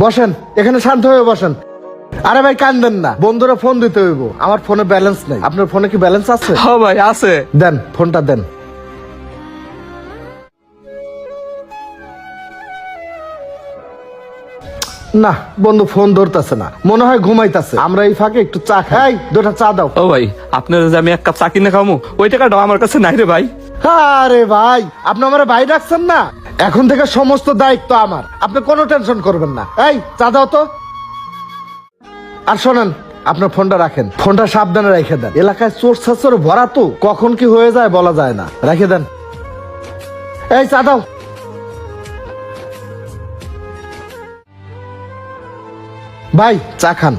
বসেন, এখানে শান্ত হয়ে বসেন। আরে ভাই কান্দেন না, বন্ধুরা ফোন দিতে হইব, আমার ফোনে ব্যালেন্স নাই। আপনার ফোনে কি ব্যালেন্স আছে? হ্যাঁ ভাই আছে। দেন ফোনটা দেন। না বন্ধু ফোন ধরতেছে না, মনে হয় ঘুমাইতেছে। আমরা এই ফাঁকে একটু চা খাই, দুটা চা দাও। ও ভাই আপনার যে আমি এক কাপ চা কিনে খাবো ওই টাকাটা আমার কাছে নাই রে ভাই। আরে ভাই আপনি আমার ভাই ডাকছেন না, এখন থেকে সমস্ত দায়িত্ব আমার, আপনি কোনো টেনশন করবেন না। এই চা দাও তো। আর শোনেন, আপনার ফোনটা রাখেন, ফোনটা সাবধানে রেখে দেন, এলাকায় চোর ছাচর ভরা তো, কখন কি হয়ে যায় বলা যায় না, রেখে দেন। এই চা দাও। ভাই চা খান।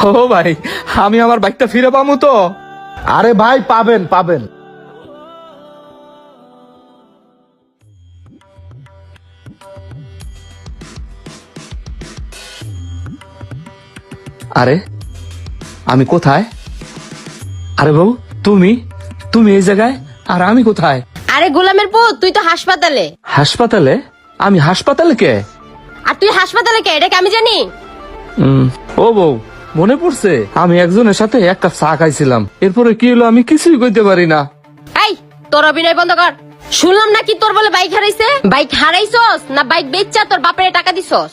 ও ভাই আমি আমার বাইকটা ফিরে পাবো তো? আরে ভাই পাবেন পাবেন। আরে আমি কোথায়? আরে বউ তুমি তুমি এই জায়গায় আর আমি কোথায়? আরে গোলামের পুত, তুই তো হাসপাতালে। হাসপাতালে? আমি হাসপাতালে কে? আর তুই হাসপাতালে কে, এটা কি আমি জানি? ও বউ মনে পড়ছে, আমি একজনের সাথে এক কাপ চা খাইছিলাম, এরপরে কি হলো আমি কিছুই কইতে পারি না। এই তোর অভিনয় বন্ধ কর। শুনলাম নাকি তোর বলে বাইক হারাইছে। বাইক হারাইছস না বাইক বেচা তোর বাপের টাকা দিছস?